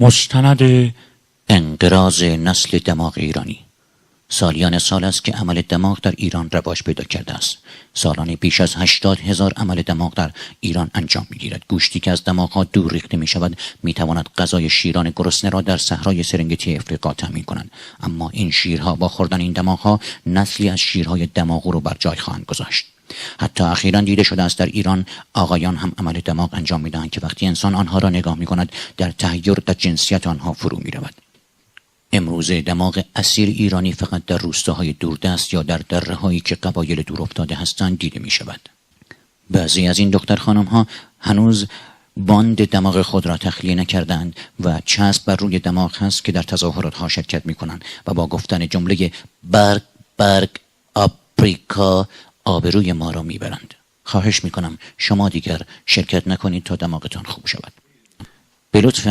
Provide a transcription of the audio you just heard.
مستند انقراض نسل دماغ ایرانی. سالیان سال است که عمل دماغ در ایران رواج پیدا کرده است. سالانه بیش از 80,000 عمل دماغ در ایران انجام می‌گیرد. گوشتی که از دماغ‌ها دور ریخته می‌شود می‌تواند غذای شیران گرسنه را در صحرای سرنگتی افریقا تامین کند. اما این شیرها با خوردن این دماغ‌ها نسلی از شیرهای دماغو رو بر جای خواهند گذاشت. حتی اخیراً دیده شده است در ایران آقایان هم عمل دماغ انجام می‌دهند که وقتی انسان آنها را نگاه می‌کند در تحیر در جنسیت آنها فرو می‌رود. امروزه دماغ اسیر ایرانی فقط در روستاهای دوردست یا در دره‌هایی که قبایل دور افتاده هستند دیده می شود. بعضی از این دختر خانم ها هنوز باند دماغ خود را تخلیه نکردند و چسب بر روی دماغ هست که در تظاهرات ها شرکت می کنند و با گفتن جمله برگ آپریکا آبروی ما را می برند. خواهش می کنم شما دیگر شرکت نکنید تا دماغتان خوب شود. به لطف